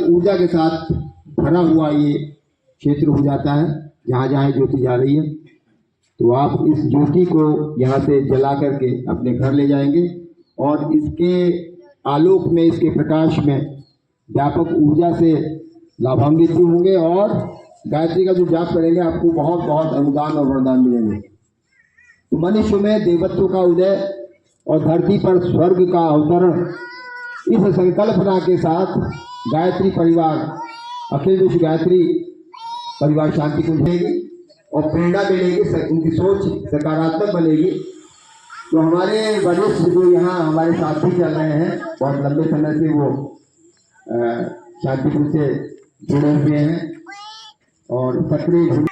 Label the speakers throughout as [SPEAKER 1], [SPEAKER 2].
[SPEAKER 1] ऊर्जा के साथ भरा हुआ ये क्षेत्र हो जाता है। जहाँ जहाँ ज्योति जा रही है तो आप इस ज्योति को यहाँ से जला करके अपने घर ले जाएंगे और इसके आलोक में, इसके प्रकाश में व्यापक ऊर्जा से लाभान्वित होंगे और गायत्री का जो जाप करेंगे आपको बहुत बहुत अनुदान और वरदान मिलेंगे। तो मनुष्य में देवत्व का उदय और धरती पर स्वर्ग का अवतरण, इस संकल्पना के साथ गायत्री परिवार, अखिल विश्व गायत्री परिवार शांति को मिलेगी और प्रेरणा मिलेगी, उनकी सोच सकारात्मक बनेगी। तो हमारे वरिष्ठ जो यहाँ हमारे साथी चल रहे हैं, बहुत लंबे समय से वो शांतिपुर से जुड़े हुए हैं और सक्रिय।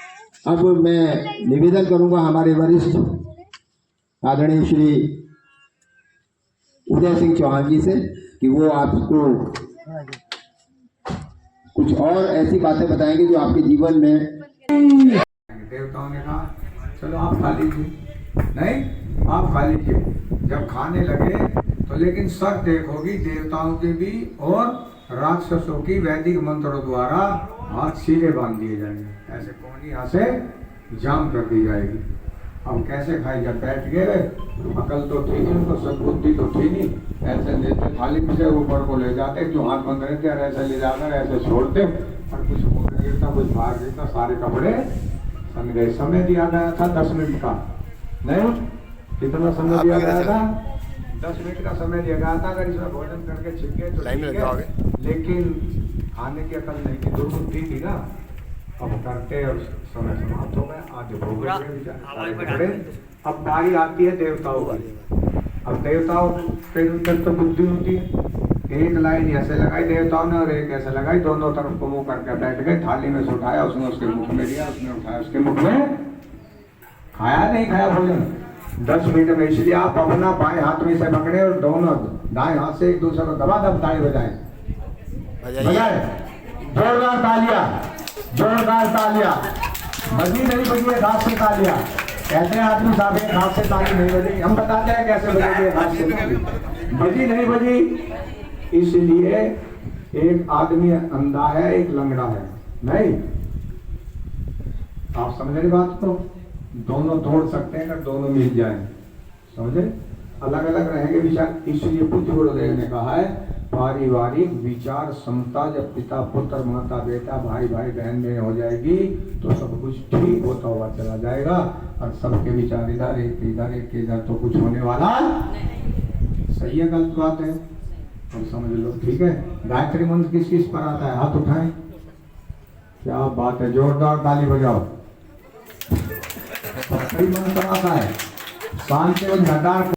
[SPEAKER 1] अब मैं निवेदन करूंगा हमारे वरिष्ठ आदरणीय श्री उदय सिंह चौहान जी से कि वो आपको कुछ और ऐसी बातें बताएंगे जो आपके जीवन में।
[SPEAKER 2] देवताओं ने कहा चलो आप खा लीजिए, नहीं आप खा लीजिए। जब खाने लगे तो लेकिन शर्त एक होगी, देवताओं के भी और राक्षसों की वैदिक मंत्रों द्वारा हाथ सीधे बांध दिए जाएंगे, ऐसे कोहनी यहाँ से जाम कर दी जाएगी। अब कैसे खाई, जब बैठ गए अकल तो थी नहीं उनको, सद्बुद्धि तो थी नहीं, ऐसे लेते थाली में से ऊपर को ले जाते, जो हाथ बंद रहते और ऐसे ले जाकर ऐसे छोड़ते और कुछ मुंह गिरता कुछ बाहर गिरता, सारे कपड़े सन गए। समय दिया गया था 10 मिनट का, नहीं कितना समय दिया गया था? 10 मिनट का समय दिया गया था। अगर इसमें भोजन करके छिप गए तो ठीक है, लेकिन खाने की अकल नहीं थी, दुर्बुद्धि थी ना। अब करते और समय समाप्त हो गया, आधे भोग गए। अब बारी आती है देवताओं की। अब देवताओं के अंदर तो बुद्धि होती है, एक लाइन ऐसे लगाई देवताओं ने और एक ऐसे लगाई, दोनों तरफ को मुंह करके बैठ गए। थाली में से उठाया, उसने उसके मुख में दिया, उसने उठाया उसके मुख में, खाया नहीं खाया भोजन 10 मिनट में। इसलिए आप अपना बाएं हाथ में से पकड़े और दोनों दाएं हाथ से एक दूसरे को दबा दब ताली बजाएं, जोरदार तालियां, जोरदार तालियां। बजी नहीं बजी है हाथ से तालियां, कहते हैं आदमी साहब एक हाथ से ताली नहीं बजेगी, हम बताते हैं कैसे बजेगी हाथ से ताली। बजी नहीं बजी इसलिए एक आदमी अंधा है, एक लंगड़ा है, नहीं आप समझ रहे बात को? दोनों दौड़ सकते हैं अगर दोनों मिल जाएं, समझे? अलग अलग रहेंगे विचार। इसलिए पूज्य गुरुदेव ने कहा है पारिवारिक विचार समता, जब पिता पुत्र माता बेटा भाई भाई बहन बहन हो जाएगी तो सब कुछ ठीक होता हुआ चला जाएगा। और सबके विचार इधर एक इधर तो कुछ होने वाला सही है, गलत बात है हम समझ लो, ठीक है? गायत्री मंत्र किस किस पर आता है? हाथ उठाएं, क्या बात है, जोरदार ताली बजाओ। मंत्र आता है शांति और घटार।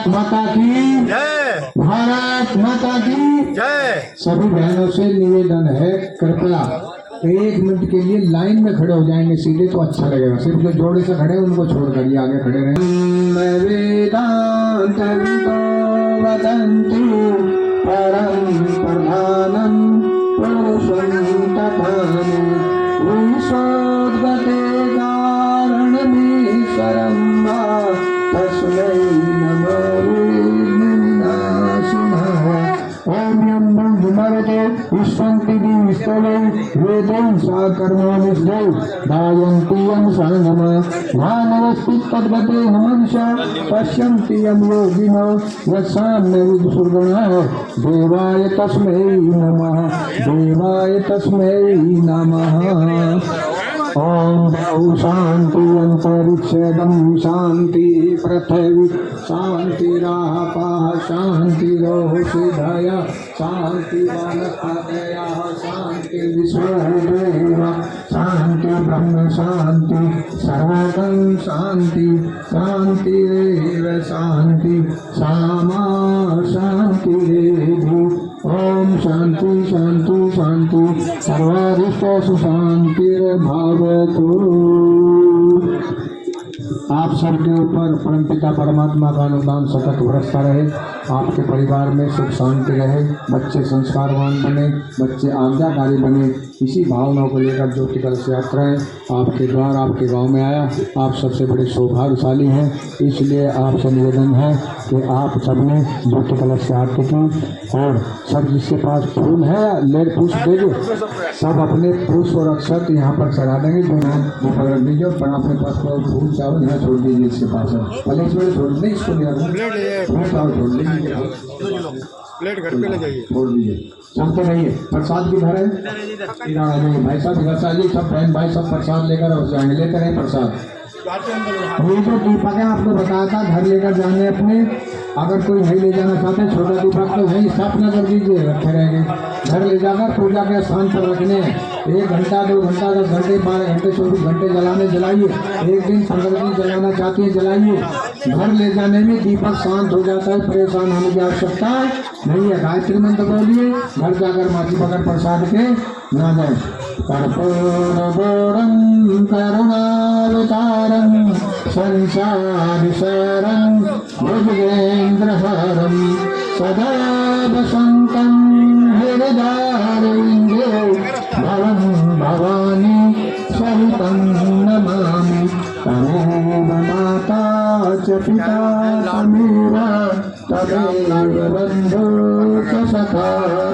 [SPEAKER 2] माता की जय, भारत माता की जय। सभी बहनों से निवेदन है कृपया 1 मिनट के लिए लाइन में खड़े हो जाएंगे सीधे तो अच्छा लगेगा। सिर्फ जो जोड़े से खड़े उनको छोड़ कर आगे खड़े रहे। वेदांत वदन्ति परम प्रधानम पुरुषं तथानि विशोद्गते कारणमीश्वरं वा तस्मै पश्यन्ति यं योगिनो यस्साम्य विदुषुर्गणः देवाय तस्मै नमः, देवाय तस्मै नमः। ओम शांति अंतरिक्षदम शांति पृथ्वी शांतिरापः शांतिरोषधय शांति वनस्पतयः शांति विश्वदेव शांति ब्रह्म शांति सर्वगं शांति शांतिरेव शांति सामा शांतिरेधि। ओम शांति शांति शांति सर्वारिष्टेषु शांतिर्भवतु। आप सबके ऊपर परमपिता परमात्मा का अनुदान सतत बरसता रहे। आपके परिवार में सुख शांति रहे, बच्चे संस्कारवान बने, बच्चे आज्ञाकारी बने। इसी भावना को लेकर ज्योति कलश यात्राएं आपके द्वार आपके गांव में आया। आप सबसे बड़े सौभाग्यशाली हैं, इसलिए आपसे निवेदन है कि आप सबने ज्योति कलश यात्रा की और सब जिसके पास फूल है ले पुष्प देंगे, सब अपने पुष्प और अक्षत यहाँ पर चढ़ा देंगे। जो है वो पकड़ दीजिए और अपने पास फूल चावल यहाँ छोड़ दीजिए, इसके पास है पहले इसमें छोड़ दें, इसको नहीं छोड़ दीजिए,
[SPEAKER 3] प्लेट घर पे ले जाइए,
[SPEAKER 2] छोड़ दीजिए, चलते रहिए। प्रसाद की घर है, इधर आ जाइए भाई साहब, इधर से आइए, सब बहन भाई सब प्रसाद लेकर हो जाएंगे, लेकर आए प्रसाद। ये जो दीपक है आपको बताया था घर लेकर जाने अपने, अगर कोई नहीं ले जाना चाहते छोटा दीपक तो वही स्थापना कर दीजिए, रखे रहेंगे। घर ले जाकर पूजा के स्थान पर रखने 1 घंटा 2 घंटा 10 घंटे 12 घंटे 24 घंटे जलाने जलाइए, 1 दिन 15 दिन जलाना चाहते हैं जलाइए। घर ले जाने में दीपक शांत हो जाता है, परेशान होने की आवश्यकता नहीं है। गायत्री मंत्र बोलिए, घर जाकर माची पकड़ प्रसाद के ना जाए। कर्पूरगौरं करुणावतारं संसारसारं भुजगेन्द्रहारं सदा वसन्तं हृदयारविन्दे भवं भवानी सहितं नमामि। तमेव माता च पिता तमेव बन्धु च सखा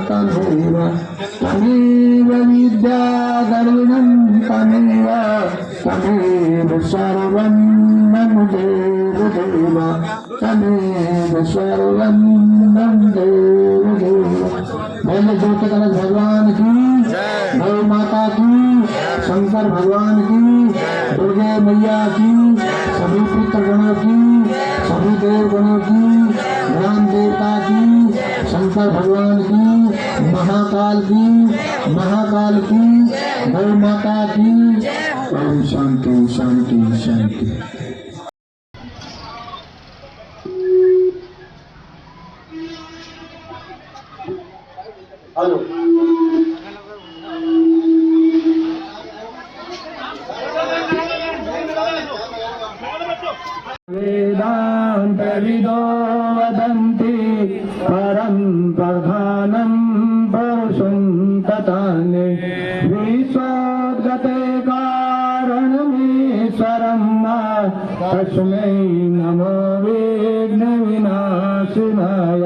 [SPEAKER 2] तमेव विद्या द्रविणं तमेव सर्वं मम देव तमेव सर्वं मम देव। बोले ज्योति कलश भगवान की, गौ माता की, शंकर भगवान की, दुर्गे मैया की, सभी पितृगणों की, सभी देवगणों की, ग्राम देवता की, शंकर भगवान की, महाकाल की, गौ माता की। ओम शांति शांति शांति। हेलो वेदांत विदो वदन्ति परं प्रधानं पुरुषं तताने विश्वोद्गते कारणमीश्वरं तस्मै नमो विघ्न विनाशिनाय।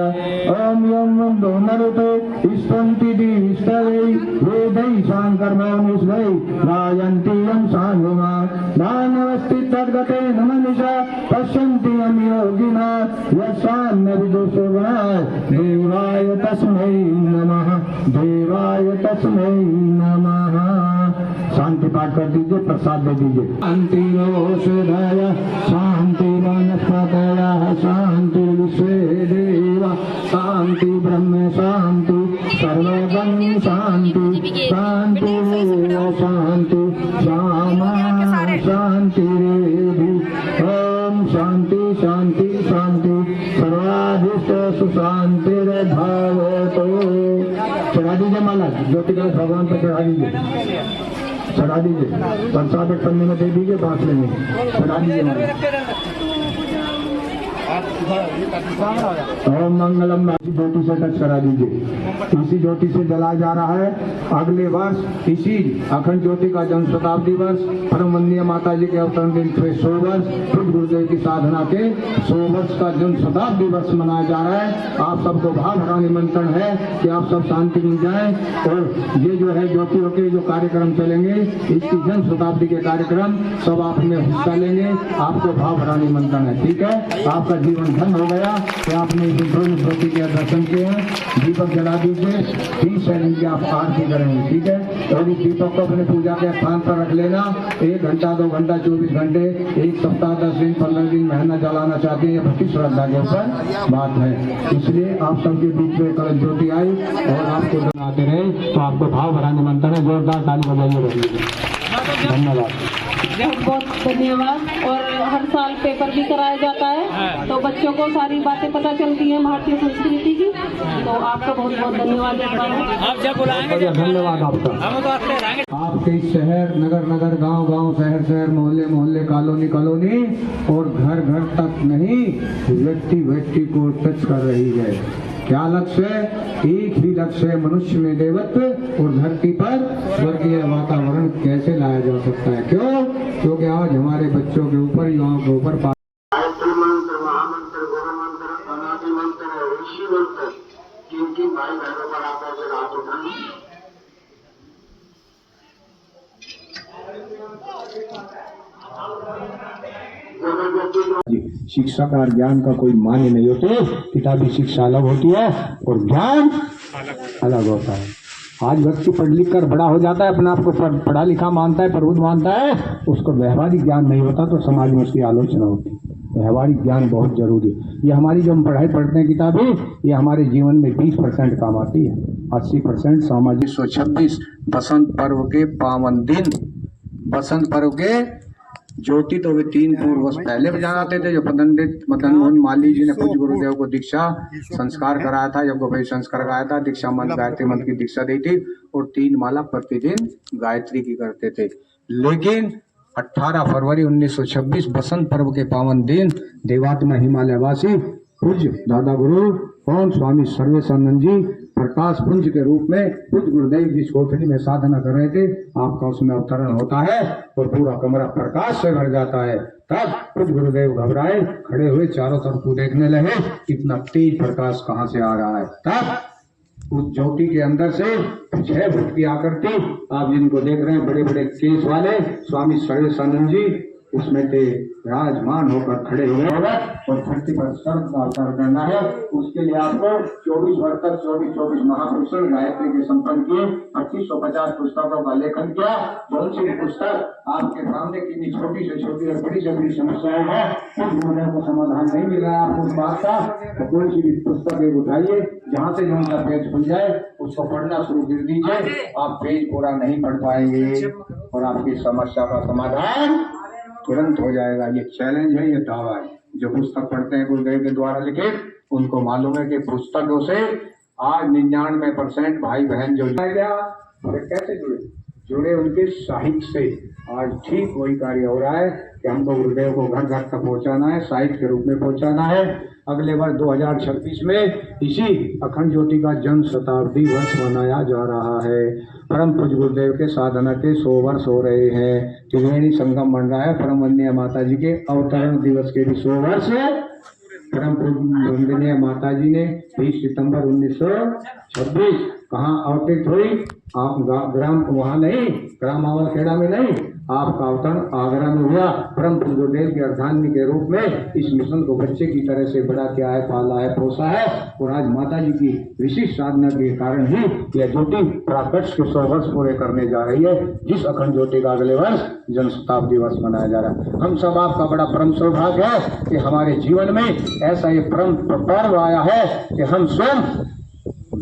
[SPEAKER 2] ओम यं दोनरुते स्पन्ति दिष्टवै वेदै शांकर्मौनिष्वै गायन्ति यं सानुमा दानवस्ति तद्गते नमनिषा पश्यन्ति यं योगिना यस्वान्न विदुषुगुणाय देवाय तस्मै नमः देवाय तस्मै नमः। शांति पाठ कर दीजिए, प्रसाद दे दीजिए। शांति ओषधय शांति वनस्पतयः शांति विश्वे देवा शांति ब्रह्म शांति सर्वगं शांति शांति शांति श्यामा शांति रेधि। ओम शांति शांति शांति सर्वाधिष्ट सुशांतिर्भवतु। चढ़ा दीजिए माला, ज्योति कलश भगवान पर चढ़ा दीजिए, चढ़ा दीजिए। प्रसाद एक पन्ने में दे दीजिए, बांट लेंगे, चढ़ा दीजिए माला। ओम मंगलम। ज्योति से टच करा दीजिए, इसी ज्योति से जलाया जा रहा है। अगले वर्ष इसी अखंड ज्योति का जन्म शताब्दी वर्ष, परम वंदनीय माता जी के अवतरण दिन 100 वर्ष, फिर गुरुदेव की साधना के 100 वर्ष का जन्म शताब्दी वर्ष मनाया जा रहा है। आप सबको भाव भरा निमंत्रण है कि आप सब शांति मिल जाए और ये जो है ज्योतियों के जो कार्यक्रम चलेंगे, इसकी जन्म शताब्दी के कार्यक्रम सब आप में हिस्सा लेंगे। आपको भाव भरा निमंत्रण है, ठीक है। आपका जीवन धन हो गया कि आपने ज्योति के दर्शन किए हैं। दीपक जला दीजिए, 30 सेकंड की आप आरती करेंगे, ठीक है। और इस दीपक को अपने पूजा के स्थान पर रख लेना। 1 घंटा 2 घंटा 24 घंटे 1 सप्ताह 10 दिन 15 दिन महीना जलाना चाहते हैं, भक्ति श्रद्धा के ऊपर बात है। इसलिए आप सबके बीच में कलश ज्योति आई और आपको जलाते रहे, तो आपको भाव भरा निमंत्रण है। जोरदार ताली बजाइए। धन्यवाद।
[SPEAKER 4] बहुत बहुत धन्यवाद। और हर साल पेपर भी कराया जाता है तो बच्चों को सारी बातें पता चलती हैं भारतीय संस्कृति की। तो आपका बहुत बहुत धन्यवाद।
[SPEAKER 5] आप जब बुलाएंगे
[SPEAKER 2] धन्यवाद आपका।
[SPEAKER 5] हम तो आपसे रहेंगे।
[SPEAKER 2] आपके इस शहर, नगर नगर, गांव गांव, शहर शहर, मोहल्ले मोहल्ले, कॉलोनी कॉलोनी और घर घर तक नहीं, व्यक्ति व्यक्ति को टच कर रही है। क्या लक्ष्य है? एक ही लक्ष्य है, मनुष्य में देवत्व और धरती पर स्वर्गीय वातावरण कैसे लाया जा सकता है। क्यों? क्योंकि आज हमारे बच्चों के ऊपर, युवाओं के ऊपर
[SPEAKER 6] गायत्री मंत्र, महामंत्र, गुरु मंत्र, अनादि मंत्र, ऋषि मंत्र, किन भाई बहनों पर आप ऐसे रात उठाएं।
[SPEAKER 1] शिक्षा का और ज्ञान का कोई मान्य नहीं होते। किताबी शिक्षा अलग होती है और ज्ञान अलग होता है। आज व्यक्ति पढ़ लिख कर बड़ा हो जाता है, अपने आप को पढ़ा लिखा मानता है, प्रबुद्ध मानता है, उसको व्यवहारिक ज्ञान नहीं होता तो समाज में उसकी आलोचना होती है। व्यवहारिक ज्ञान बहुत जरूरी है। ये हमारी जो हम पढ़ाई पढ़ते हैं किताबें, ये हमारे जीवन में 20% काम आती है। 80% सामाजिक। 126 बसंत पर्व के पावन दिन, बसंत पर्व के ज्योति तो वे 3 पूर्व वर्ष पहले में जाते थे, जो पंडित मदन मोहन माली जी ने पूज्य गुरुदेव को दीक्षा संस्कार कराया था, यज्ञोपवीत संस्कार कराया था, दीक्षा मंत्र गायत्री मंत्र की दीक्षा दी थी और 3 माला प्रतिदिन गायत्री की करते थे। लेकिन 18 फरवरी 1926 बसंत पर्व के पावन दिन देवात्मा हिमालयवासी पूज्य दादा गुरु कौन स्वामी सर्वेशानंद जी प्रकाश पुंज के रूप में पूज्य गुरुदेव जिस कोठरी में साधना कर रहे थे, आपका उसमें अवतरण होता है और पूरा कमरा प्रकाश से भर जाता है। तब पूज्य गुरुदेव घबराए, खड़े हुए चारों तरफ को देखने लगे, इतना तेज प्रकाश कहाँ से आ रहा है। तब उस ज्योति के अंदर से 6 भक्ति आकृति, आप जिनको देख रहे हैं बड़े बड़े केस वाले स्वामी सर्वेशानंद जी, उसमें थे विराजमान होकर खड़े हुए और धरती पर सर्व का अवतार करना है। उसके लिए आपको 24 वर्ष तक 24 महापुरुषों गायत्री के संपन्न किए, 2550 पुस्तकों का लेखन किया। कौन सी पुस्तक आपके सामने कितनी छोटी से छोटी और बड़ी से बड़ी समस्याएं हैं, उस गुरुदेव को समाधान नहीं मिल रहा है आपको उस बात का, तो कोई सी भी पुस्तक एक उठाइए, जहाँ से जहाँ का पेज खुल जाए उसको पढ़ना शुरू कर दीजिए। आप पेज पूरा नहीं पढ़ पाएंगे और आपकी समस्या का समाधान तुरंत हो जाएगा। ये चैलेंज है, ये दावा है। जो पुस्तक पढ़ते हैं गुरुदेव के द्वारा लिखे, उनको मालूम है कि पुस्तकों से आज 99% भाई बहन जो गया, कैसे जुड़े उनके साहित्य से। आज ठीक वही कार्य हो रहा है कि हमको गुरुदेव को घर घर तक पहुंचाना है, साहित्य के रूप में पहुंचाना है। अगले वर्ष 2026 में इसी अखंड ज्योति का जन्म शताब्दी वर्ष मनाया जा रहा है। परम पूज्य गुरुदेव के साधना के 100 वर्ष हो रहे हैं। त्रिवेणी संगम बन रहा है। परम वंदनीय माता जी के अवतरण दिवस के भी 100 वर्ष है। परम पूज्य वंदनीय माता जी ने 20 सितंबर 1926 कहाँ अवतरित हुई? आप ग्राम वहाँ नहीं, ग्राम आवर खेड़ा में नहीं, आपका अवतरण आगरा में हुआ। परम पूज्य गुरुदेव की अर्धांगिनी के रूप में इस मिशन को बच्चे की तरह से बड़ा किया है, पाला है, पोसा है और आज माता जी की विशिष्ट साधना के कारण ही यह ज्योति प्राकट्य के 100 वर्ष पूरे करने जा रही है, जिस अखंड ज्योति का अगले वर्ष जन्म शताब्दी वर्ष मनाया जा रहा है। हम सब आपका बड़ा परम सौभाग्य है कि हमारे जीवन में ऐसा ये परम पर्व आया है कि हम स्वयं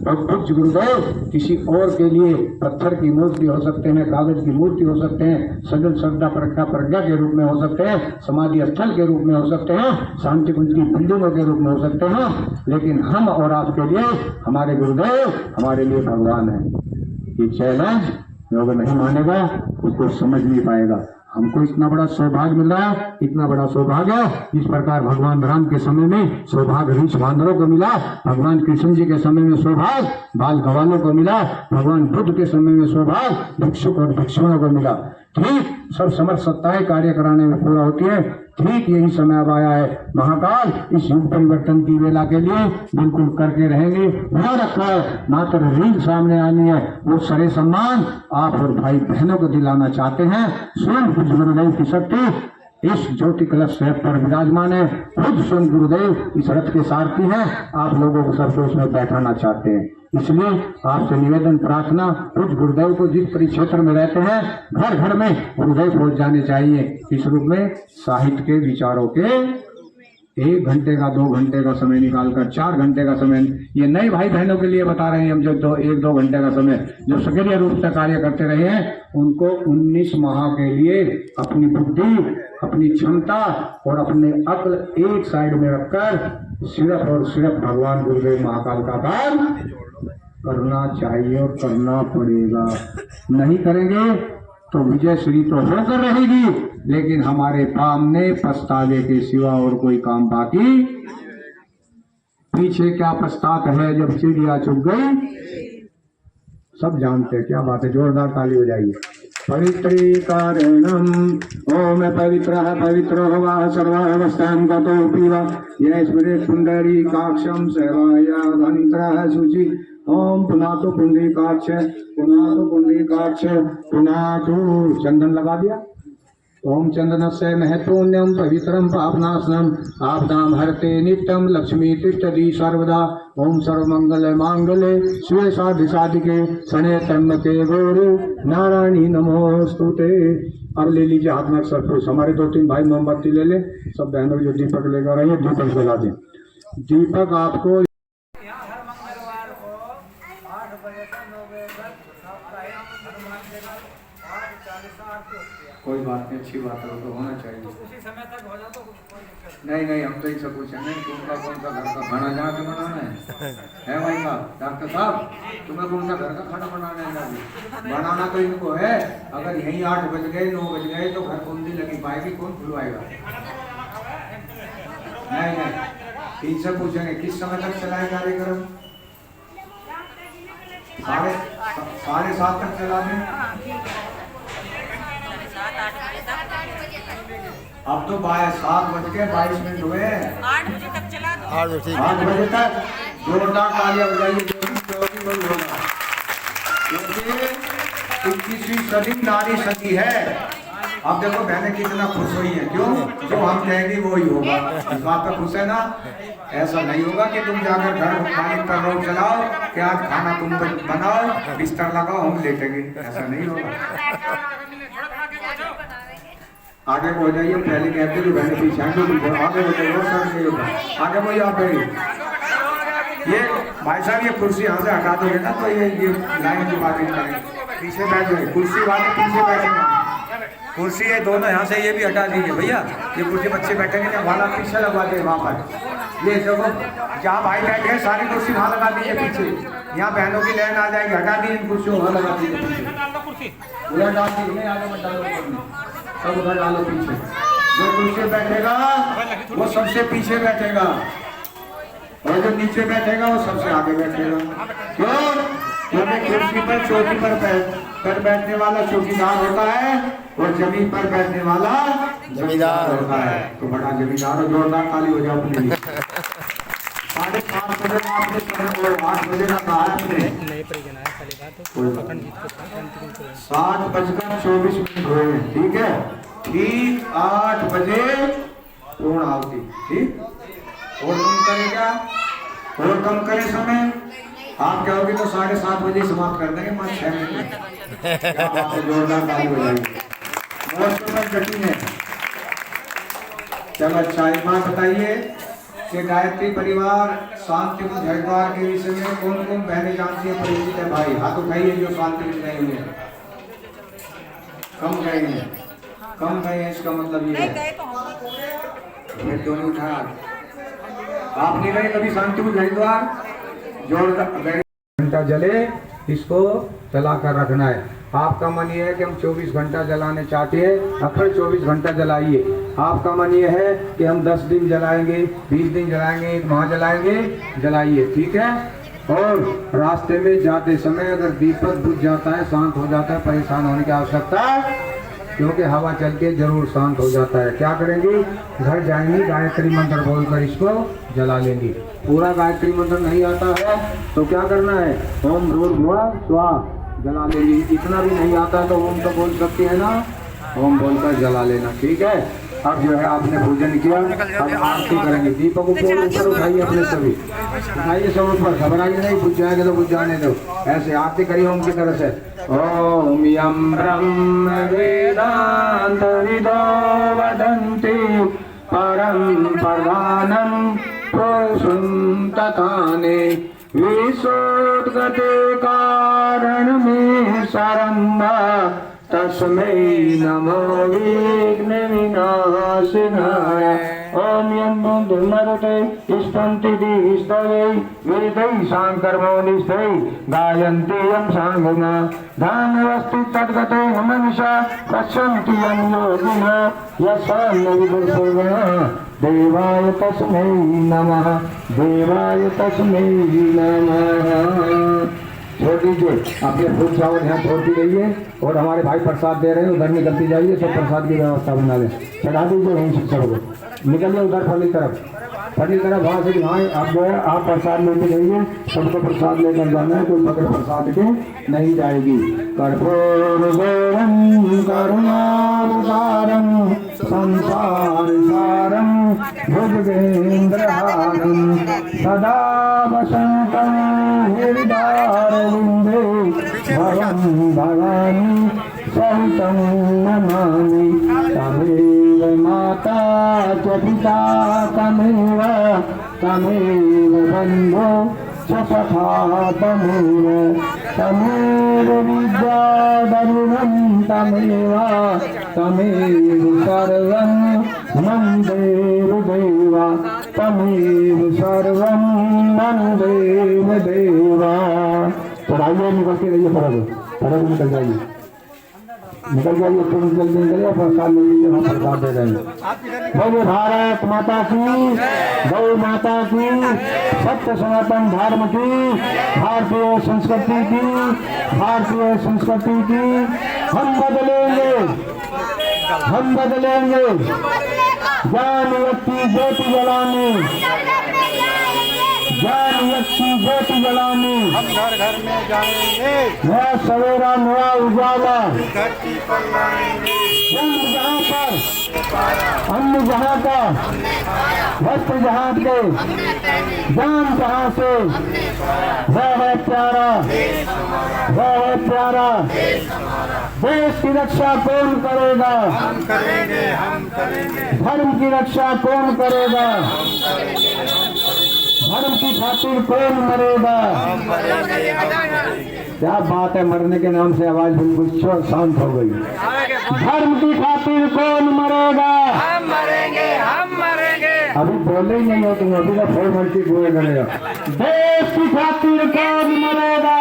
[SPEAKER 1] पूज्य गुरुदेव किसी और के लिए पत्थर की मूर्ति हो सकते हैं, कागज की मूर्ति हो सकते हैं, सजल श्रद्धा प्रज्ञा के रूप में हो सकते हैं, समाधि स्थल के रूप में हो सकते हैं, शांति कुंज की बिल्डिंगों के रूप में हो सकते हैं, लेकिन हम और आपके लिए हमारे गुरुदेव हमारे लिए भगवान है। ये चैलेंज जो नहीं मानेगा उसको समझ नहीं पाएगा। हमको इतना बड़ा सौभाग्य मिल रहा है, इतना बड़ा सौभाग्य इस प्रकार भगवान राम के समय में सौभाग्य रीछ बांदरों को मिला, भगवान कृष्ण जी के समय में सौभाग्य बाल गवालों को मिला, भगवान बुद्ध के समय में सौभाग्य भिक्षुक और भिक्षुओं को मिला। ठीक सब समर्थ सत्ताएं कार्य कराने में पूरा होती है। ठीक यही समय अब आया है। महाकाल इस युग परिवर्तन की वेला के लिए बिल्कुल करके रहेंगे। वो रखा है मात्र रील सामने आनी है, वो सरे सम्मान आप और भाई बहनों को दिलाना चाहते हैं। स्वयं पूज्य गुरुदेव की शक्ति इस ज्योति कलश पर विराजमान है। खुद स्वयं गुरुदेव इस रथ के सारथी हैं। आप लोगों को सबको उसमें बैठाना चाहते हैं। इसलिए आपसे निवेदन प्रार्थना, पूज्य गुरुदेव को जिस परिक्षेत्र में रहते हैं घर घर में गुरुदेव पहुंच जाने चाहिए। इस रूप में साहित्य के विचारों के
[SPEAKER 2] 1 घंटे का 2 घंटे का समय निकालकर 4 घंटे का समय, ये नए भाई बहनों के लिए बता रहे हैं हम, जो 1-2 घंटे का समय जो सक्रिय रूप से कार्य करते रहे हैं, उनको 19 माह के लिए अपनी बुद्धि, अपनी क्षमता और अपने अक्ल एक साइड में रखकर सिर्फ और सिर्फ भगवान गुरुदेव महाकाल का काम करना चाहिए और करना पड़ेगा। नहीं करेंगे तो विजय श्री तो होकर रहेगी, लेकिन हमारे सामने पछतावे के सिवा और कोई काम बाकी पीछे क्या पछतात है जब चिड़िया चुग गई, सब जानते हैं। क्या बात है, जोरदार ताली हो जाइए। पवित्रीकारणम ओम पवित्रः पवित्रो वा सर्वावस्थां गतो पीवा ये स्मृत सुंदरी काक्षम सेवाय धनित्रः शुचि ओम पुनातु पुंडरीकाक्ष पुनातु पुंडरीकाक्ष पुनातु। चंदन लगा दिया। ओम चंदनस्य महत्पुण्यम पवित्रम पापनाशनम आपदाम हरते नित्यम लक्ष्मी तिष्ठति सर्वदा। ओम सर्वमंगल मांगल्ये शिवे साधि साधिके शरण्ये त्र्यंबके गौरी नारायणी नमोस्तुते। अब ले लीजिए हाथ में सरपुरुष। हमारे 2-3 भाई मोमबत्ती ले ले, सब बहनों जो दीपक लेकर आइए, दीपक जला दें। दीपक आपको कोई बात नहीं, अच्छी बात है, तो होना चाहिए।
[SPEAKER 5] उसी समय तक हो जाए तो
[SPEAKER 2] नहीं हम तो इनसे पूछेंगे तुमका कौन सा घर का खाना जहाँ के बनाना है भाई साहब, डॉक्टर साहब तुम्हें कौन सा घर का खाना बनाना है? बनाना तो इनको है। अगर यही 8 बज गए 9 बज गए तो घर कुंडी लगी पाएगी, कौन खुलवाएगा? नहीं इनसे पूछेंगे किस समय तक चलाए कार्यक्रम? 7:30 तक चला दें। अब तो 7:22 हुए,
[SPEAKER 7] 8 बजे तक चला दो।
[SPEAKER 2] 8 बजे तक जोरदार तालियां बजाइए, जो भी होगा। क्योंकि 21वीं सदी नारी सदी है। अब देखो बहनें कितना खुश हुई हैं, क्यों? जो हम कहेंगे वो ही होगा। इस बात पर खुश है ना? ऐसा नहीं होगा कि तुम जाकर घर मालिक पर रोक चलाओ कि आज खाना तुम बनाओ, बिस्तर लगाओ, हम लेटेंगे, ऐसा नहीं होगा। आगे हो जाइए, पहले कहते थे बहने पीछे आगे हो जाइए, आगे वही आप ये भाई साहब ये कुर्सी यहाँ से हटा दोगे ना तो ये लाइन की बातें करेंगे। पीछे बैठ जाए, कुर्सी वाले पीछे बैठेंगे, कुर्सी ये दोनों यहाँ से ये भी हटा दीजिए भैया। ये कुर्सी बच्चे बैठेंगे ना, वाला पीछे लगवा दे वहाँ पर। ये देखो जहाँ भाई बैठे हैं सारी कुर्सी वहाँ लगा दीजिए पीछे। यहाँ बहनों की लाइन आ जाएगी, हटा दीजिए इन कुर्सियों वहाँ लगा दीजिए पीछे। उधर डाल दीजिए, आगे मत डालो, सब उधर डालो पीछे। जो कुर्सी बैठेगा वो सबसे पीछे बैठेगा और जो नीचे बैठेगा वो सबसे आगे बैठेगा। क्यों? क्योंकि कुर्सी पर चौकी पर बैठने वाला चौकीदार होता है और जमीन पर बैठने वाला जमींदार होता है। तो बड़ा जमींदार और जोरदार ताली हो जाओ अपने लिए। 5:30 बजे आपने 8 बजे का कहा है 7:24 हुए, ठीक है? ठीक 8 बजे पूर्ण आहुति, ठीक? और कम करें क्या? और कम करें समय? आप कहोगे तो 7:30 बजे समाप्त कर देंगे, मात्र 6 मिनट में। जोरदार ताली हो जाएगी। बहुत कठिन है। चलो अच्छा, एक बात बताइए कि गायत्री परिवार शांतिकुंज हरिद्वार के विषय में कौन कौन बहनें जानती है, परिचित है? भाई हाथ उठाइए जो शांतिकुंज नहीं हुए। कम गए हैं, कम गए हैं, इसका मतलब ये है फिर दोनों उठा। आप नहीं गए कभी शांतिकुंज हरिद्वार? जोरदार घंटा जले, इसको जला कर रखना है। आपका मन ये है कि हम 24 घंटा जलाने चाहते हैं, अखर 24 घंटा जलाइए। आपका मन ये है कि हम 10 दिन जलाएंगे, 20 दिन जलाएंगे, 1 माह जलाएंगे, जलाइए, ठीक है? और रास्ते में जाते समय अगर दीपक बुझ जाता है, शांत हो जाता है, परेशान होने की आवश्यकता, क्योंकि हवा चल के जरूर शांत हो जाता है। क्या करेंगी? घर जाएंगी, गायत्री मंत्र बोलकर इसको जला लेंगी। पूरा गायत्री मंत्र नहीं आता है तो क्या करना है? ओम भूर्भुवः स्वः जला लेंगी। इतना भी नहीं आता है तो ओम तो बोल सकती है ना, ओम बोलकर जला लेना, ठीक है? अब जो है आपने भोजन किया, अब आरती करेंगे। दीपक ऊपर उठाइए अपने सभी, उठाइए सब ऊपर, घबराइए नहीं, बुझ जाएगा तो बुझ जाने दो। ऐसे आरती करिए ओम की तरह से। ओम यम ब्रह्म वेदांत विदो वदन्ति परम प्रधानम पुरुषं तथाने विशोद्गते कारण में सरंभा तस्मै नमो विघ्न विनाशिनाय। ओम यं मरुते स्पन्ति दिस्तवे वेदै सांकर्मोनिस्तै गायन्ति यं सांगमा धानवस्ति तद्गते मनीषा पश्यन्ति यं योगिना यस्मान्न विदुषुर्गणः देवाय तस्मै नमः देवाय तस्मै नमः। छोड़ दीजिए, अपने फूल चावल यहाँ छोड़ दी गई है और हमारे भाई प्रसाद दे रहे हैं, उधर निकलती जाइए, सब प्रसाद की व्यवस्था बना लें। चढ़ा दीजिए वहीं शिक्षक को, निकलिए उधर फली तरफ वहाँ से वहाँ आप जो है आप प्रसाद लेते जाइए, सबको प्रसाद लेकर जाना है, कोई बगैर प्रसाद के नहीं जाएगी। कर्पूरगौरं करुणावतारं संसार सारं भुजगेन्द्रहारं सदा वसन्तं हृदयारविन्दे भवं भवानी सहितं नमामि। तमेव माता च पिता तमेव बन्धो च सखा तमेव विद्याधरुणं तमेव सर्वं मम देवा तमेव सर्वं मम देवा। चढ़ाइए, निकल के रहिए, फरक निकल जाइए तुम जल्दी निकलिए, प्रसाद ले लीजिए, हम प्रसाद दे देंगे। बोलो भारत माता की, गौ माता की, सत्य सनातन धर्म की, भारतीय संस्कृति की हम बदलेंगे ज्ञान व्यक्ति ज्योति जलाने
[SPEAKER 3] हम घर घर में जाएंगे,
[SPEAKER 2] नया सवेरा नया उजाला,
[SPEAKER 3] धरती पर लाएंगे,
[SPEAKER 2] जन्म जहाँ पर अन्न जहाँ का वस्त्र जहाँ के जान जहाँ से वह है प्यारा देश की रक्षा कौन करेगा,
[SPEAKER 3] हम करेंगे,
[SPEAKER 2] धर्म की रक्षा कौन करेगा, धर्म की खातिर कौन मरेगा। क्या बात है, मरने के नाम से आवाज बिल्कुल शांत हो गई। धर्म की खातिर कौन मरेगा,
[SPEAKER 7] हम मरेंगे।
[SPEAKER 2] अभी बोले ही नहीं हो तुम, अभी का फॉर्मेलिटी पूरे करेगा। देश की खातिर कौन मरेगा,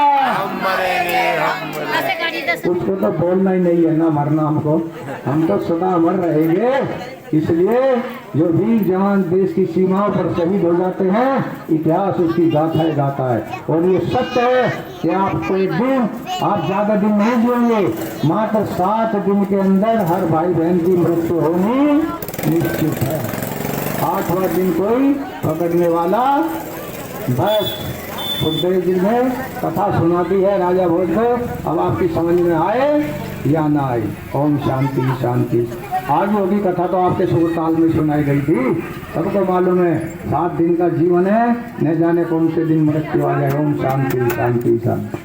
[SPEAKER 2] उसको तो बोलना ही नहीं है ना मरना हमको, हम तो सदा अमर रहेंगे। इसलिए जो वीर जवान देश की सीमाओं पर शहीद हो जाते हैं, इतिहास उसकी गाथाएं गाता है। और ये सत्य है कि आपको एक दिन, आप ज्यादा दिन नहीं जिएंगे, मात्र 7 दिन के अंदर हर भाई बहन की मृत्यु होनी निश्चित है। 8वां दिन कोई पकड़ने वाला, बस सुखदेव जी ने कथा सुनाती है राजा भोज को, अब आपकी समझ में आए या ना आए। ओम शांति शांति। आगे होगी कथा तो आपके सुरताल में सुनाई गई थी, सबको मालूम है 7 दिन का जीवन है, न जाने कौन से दिन मृत्यु आ जाए। ओम शांति शांति शांति।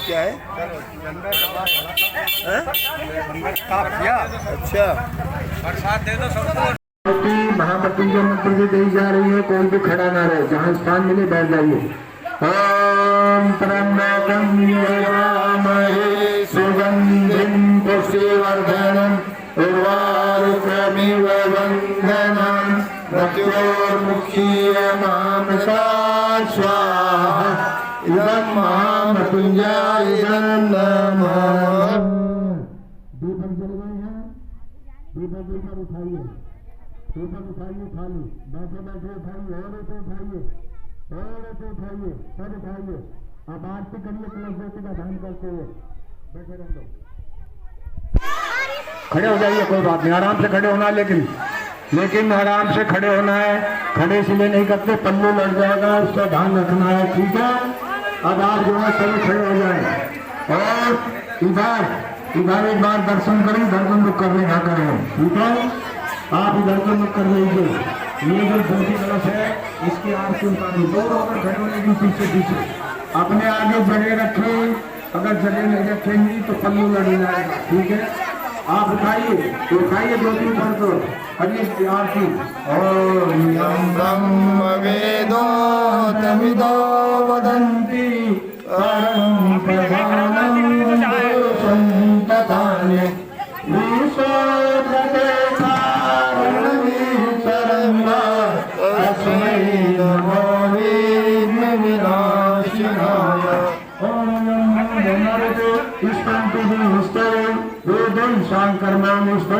[SPEAKER 3] क्या है? अच्छा, प्रसाद दे दो सबको।
[SPEAKER 2] महामृत्युंजय मंत्र से दी जा रही है, कोई भी खड़ा ना रहे, जहाँ स्थान मिले बैठ जाइए। ओम त्र्यंबकं यजामहे सुगंधिं पुष्टिवर्धनम् उर्वारुकमिव वन्दनम् मृत्योर्मुक्षीयमामसा स्वाहा इदं महामृत्युंजय नमः। दीपक जल गए हैं, दीपक उठाइए, खाली बैठे उठाइए, और उठाइए, सब उठाइए। अब आरती करिए, कलश ज्योति का ध्यान करते हुए बैठे रह दो। खड़े हो जाइए, कोई बात नहीं, आराम से खड़े होना है, लेकिन आराम से खड़े होना है। खड़े इसलिए नहीं करते, पल्लू लग जाएगा, उसका ध्यान रखना है, ठीक है। अब आप जो है सभी खड़े हो जाए,
[SPEAKER 1] और इधर एक बार दर्शन करें, दर्शन रुक करने ना करें, ठीक है। आप इधर को रुक कर लीजिए। ये जो ज्योति कलश है इसकी आरती उतारिए, दो होकर खड़े होने की पीछे अपने आगे जगह रखें, अगर जगह नहीं रखेंगी तो पल्लू लड़ जाएगा, ठीक है। आप उठाइए ज्योति उठा को हरिये आरती।
[SPEAKER 3] यं ब्रह्म वेदो तमिदो वदन्ति परं प्रधानं पुरुषं तथान्य विश्वोत्पत्ते कारणमीश्वरं तस्मै नमो विघ्न विनाशिनाय।
[SPEAKER 1] कर्मानुष्ठो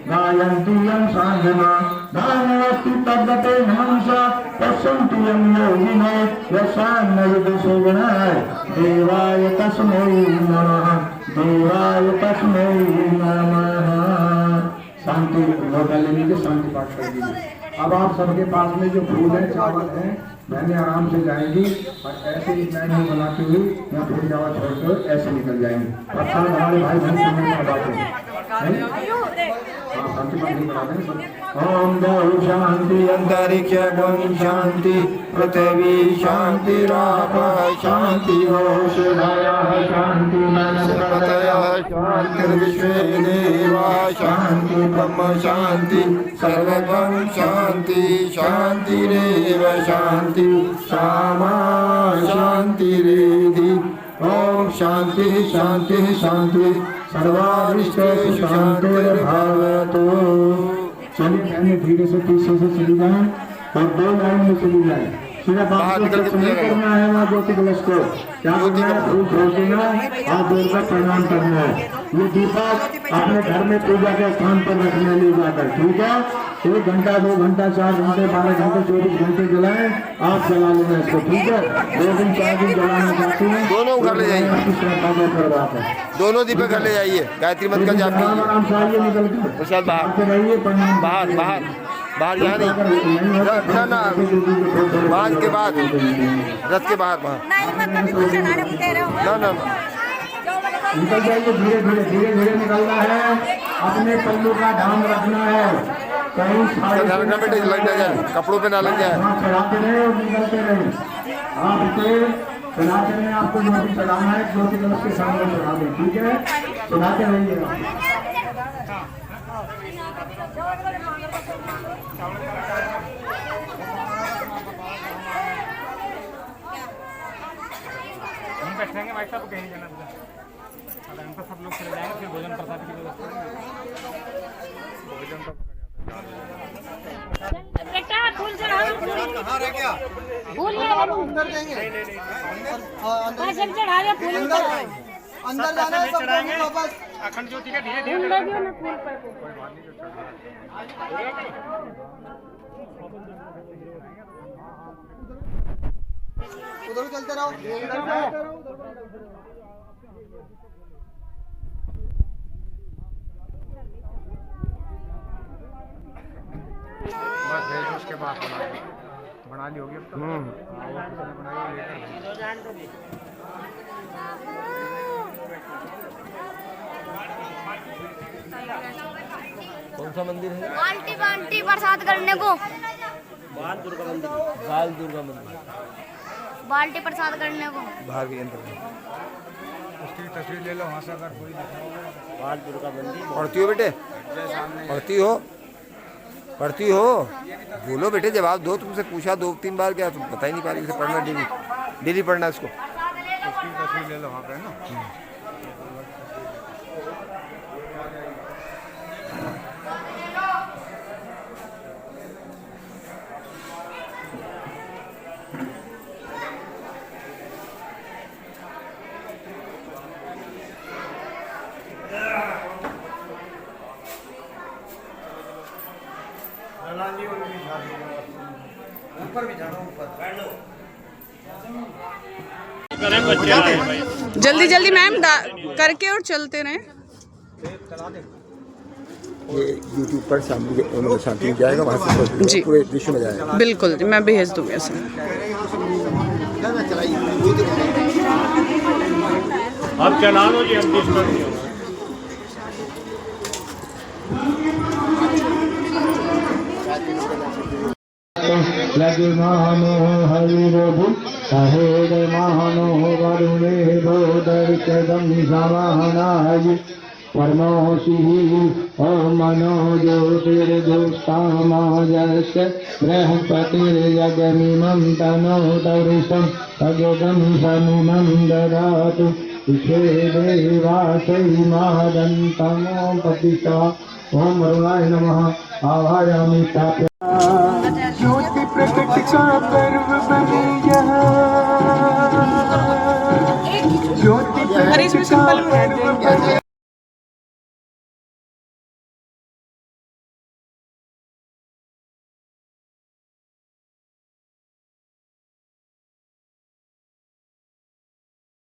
[SPEAKER 1] गायन्ति यं साधना दानवस्तु तद्गते हंसा पश्यन्ति यं योगिनो यशान्नयुगसेवनाय देवाय तस्मै नमः, देवाय तस्मै नमः। शांति होटल लेने के शांति पाठ कर दीजिए। अब आप सबके पास में जो फूल है, चावल है, मैंने आराम से जाएंगी और ऐसे ही मैं नहीं बनाती हुई मैं फूल चावल छोड़कर ऐसे निकल जाएंगे। अच्छा हमारे भाई बहन सुनने की बात है। ओम देव शांति
[SPEAKER 3] अंतरिक्ष गं शांति पृथ्वी शांतिराप शांति
[SPEAKER 1] ओषधयः शांति
[SPEAKER 3] वनस्पतयः शांतिर्विश्वे देवा शांति ब्रह्म शांति सर्वगं शांति शांतिरेव शांति सामा शांतिरेधि। ओम शांति शांति शांति सर्वाभीष्टेषु शांतिर्भवतु। चलिए पहले धीरे से पीछे से चली जाए और 2 लाइन में चली जाए। सिर्फ आपको दर्शन करना है वहाँ ज्योति कलश को, क्या करना है, फूल छोड़ देना और दूर का प्रणाम करना है। ये दीपक अपने घर में पूजा के स्थान पर रखने ले जाकर, ठीक है। 1 घंटा 2 घंटा 4 घंटे 12 घंटे 24 घंटे जलाएं, आप जला लेना इसको, ठीक है। 2 दिन 4 दिन जलाना चाहते हैं दोनों घर ले जाइए, दोनों दीपक घर ले जाइए। गायत्री मंत्र का जाप कीजिए।
[SPEAKER 1] आराम से आइए निकल के
[SPEAKER 3] प्रसाद बाहर बाहर यहाँ नहीं ना बाहर के बाद रथ के बाहर ना
[SPEAKER 1] निकल जाइए। धीरे धीरे निकलना है, अपने पल्लू का ध्यान रखना है, कहीं
[SPEAKER 3] ध्यान रखना बेटे, लग ना जाए, कपड़ों पे ना लग जाए।
[SPEAKER 1] चढ़ाते रहे और निकलते रहे। आप इसे चढ़ाते रहे, आपको ज्योति चढ़ाना है, ज्योति कलश के सामने चढ़ा दें, ठीक है। चढ़ाते रहिए।
[SPEAKER 5] हम बैठेंगे भाई साहब, कहीं जाना आधा घंटा सब लोग चले जाएंगे, फिर भोजन प्रसाद की व्यवस्था
[SPEAKER 7] बेटा फूल चढ़ाओ।
[SPEAKER 3] कहाँ रह गया?
[SPEAKER 7] फूल अंदर देंगे, जब चढ़ा रहे फूल अंदर जाना है, चढ़ाएंगे वापस।
[SPEAKER 5] अखंड ज्योति का धीरे धीरे
[SPEAKER 8] उधर चलते रहो।
[SPEAKER 5] बस भेज उसके बाद बना ली होगी अब तो।
[SPEAKER 3] कौन सा मंदिर है?
[SPEAKER 9] बाल्टी बाल्टी प्रसाद करने को।
[SPEAKER 3] बाल दुर्गा मंदिर
[SPEAKER 9] बाल्टी प्रसाद करने को
[SPEAKER 3] बाहर के अंदर
[SPEAKER 2] उसकी तस्वीर ले लो वहाँ से, अगर कोई
[SPEAKER 3] बाल दुर्गा मंदिर। पढ़ती हो बेटे? पढ़ती हो? बोलो बेटे, जवाब दो। तुमसे पूछा 2-3 बार, क्या तुम बता ही नहीं पा रही? पढ़ना डेली पढ़ना इसको।
[SPEAKER 2] उसकी तस्वीर ले लो वहाँ पे ना।
[SPEAKER 8] ऊपर भी जाना, ऊपर
[SPEAKER 10] जल्दी जल्दी मैम करके और चलते रहे।
[SPEAKER 3] ये यूट्यूब पर शांति में जाएगा, वहाँ से
[SPEAKER 10] जी
[SPEAKER 3] पूरे विश्व में जाएगा।
[SPEAKER 10] बिल्कुल जी, मैं भेज दूँगी ऐसे।
[SPEAKER 5] आप चला लो जी, हम डिस्टर्ब नहीं होगा।
[SPEAKER 3] लग्मानो हरिरभु सहेर महानो वरुणे बोधर चदम समानाय परमोषि ओम मनो ज्योतिर्दुष्टामायस्य बृहस्पतिर्यगमिमं तनो दरुषं अगदं शमिमं ददातु विश्वे देवासै महदन्तमो प्रतिष्ठा। ओम वरुणाय नमः। आवाहयामि स्थापयामि। ज्योति प्रकट का पर्व बने